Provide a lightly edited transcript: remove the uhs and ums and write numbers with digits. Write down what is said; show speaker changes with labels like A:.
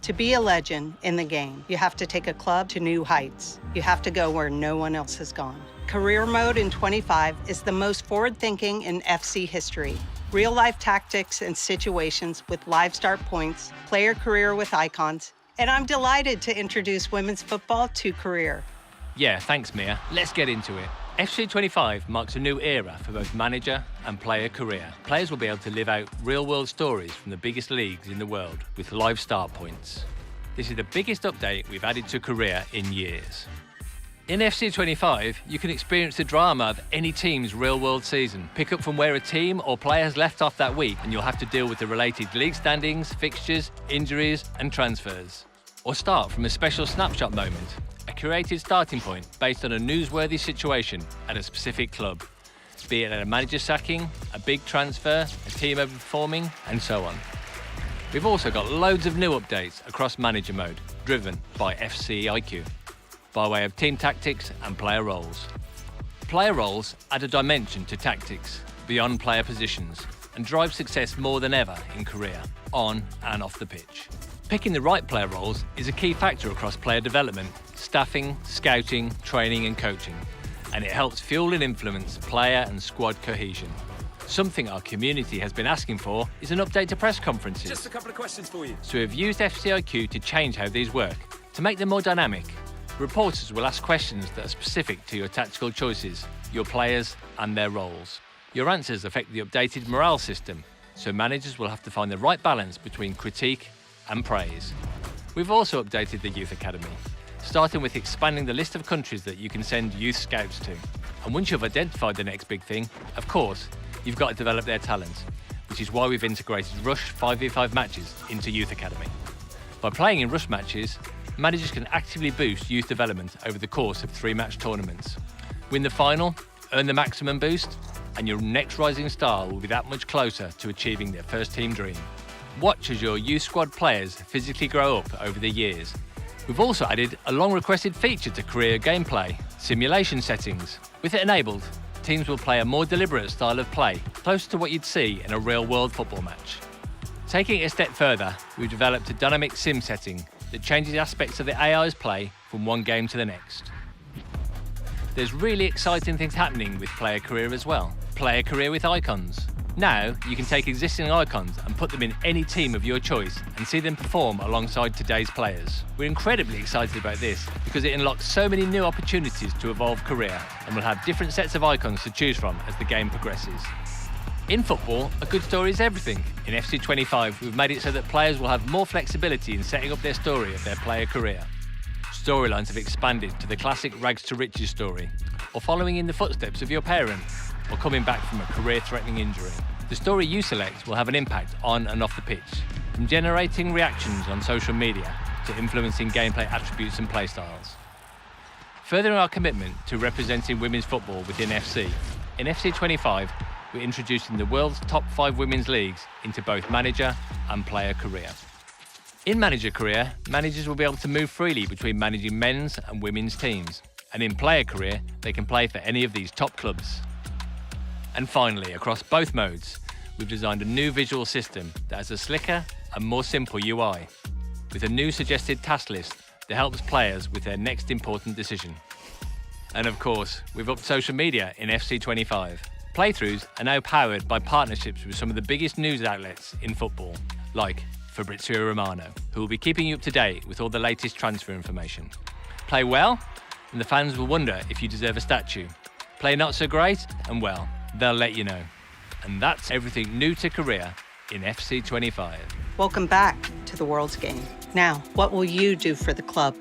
A: To be a legend in the game, you have to take a club to new heights. You have to go where no one else has gone. Career Mode in 25 is the most forward-thinking in FC history. Real-life tactics and situations with live start points, player career with icons, and I'm delighted to introduce women's football to Career.
B: Yeah, thanks, Mia. Let's get into it. FC 25 marks a new era for both manager and player career. Players will be able to live out real-world stories from the biggest leagues in the world with live start points. This is the biggest update we've added to Career in years. In FC 25, you can experience the drama of any team's real-world season. Pick up from where a team or player has left off that week, and you'll have to deal with the related league standings, fixtures, injuries, and transfers. Or start from a special snapshot moment, a curated starting point based on a newsworthy situation at a specific club, be it a manager sacking, a big transfer, a team overperforming, and so on. We've also got loads of new updates across manager mode, driven by FC IQ, by way of team tactics and player roles. Player roles add a dimension to tactics beyond player positions and drive success more than ever in Career, on and off the pitch. Picking the right player roles is a key factor across player development, staffing, scouting, training and coaching, and it helps fuel and influence player and squad cohesion. Something our community has been asking for is an update to press conferences.
C: Just a couple of questions for you.
B: So we've used FCIQ to change how these work, to make them more dynamic. Reporters will ask questions that are specific to your tactical choices, your players and their roles. Your answers affect the updated morale system, so managers will have to find the right balance between critique and praise. We've also updated the Youth Academy, starting with expanding the list of countries that you can send youth scouts to. And once you've identified the next big thing, of course, you've got to develop their talent, which is why we've integrated Rush 5v5 matches into Youth Academy. By playing in Rush matches, managers can actively boost youth development over the course of 3-match tournaments. Win the final, earn the maximum boost, and your next rising star will be that much closer to achieving their first team dream. Watch as your youth squad players physically grow up over the years. We've also added a long-requested feature to Career gameplay, simulation settings. With it enabled, teams will play a more deliberate style of play, close to what you'd see in a real-world football match. Taking it a step further, we've developed a dynamic sim setting that changes aspects of the AI's play from one game to the next. There's really exciting things happening with Player Career as well. Player Career with icons. Now, you can take existing icons and put them in any team of your choice and see them perform alongside today's players. We're incredibly excited about this because it unlocks so many new opportunities to evolve Career, and we'll have different sets of icons to choose from as the game progresses. In football, a good story is everything. In FC 25, we've made it so that players will have more flexibility in setting up their story of their player career. Storylines have expanded to the classic rags to riches story, or following in the footsteps of your parent, or coming back from a career-threatening injury. The story you select will have an impact on and off the pitch, from generating reactions on social media to influencing gameplay attributes and playstyles. Furthering our commitment to representing women's football within FC, in FC 25, we're introducing the world's top 5 women's leagues into both manager and player career. In manager career, managers will be able to move freely between managing men's and women's teams, and in player career, they can play for any of these top clubs. And finally, across both modes, we've designed a new visual system that has a slicker and more simple UI, with a new suggested task list that helps players with their next important decision. And of course, we've upped social media in FC 25. Playthroughs are now powered by partnerships with some of the biggest news outlets in football, like Fabrizio Romano, who will be keeping you up to date with all the latest transfer information. Play well, and the fans will wonder if you deserve a statue. Play not so great, and well, they'll let you know. And that's everything new to Career in FC 25.
A: Welcome back to the world's game. Now, what will you do for the club?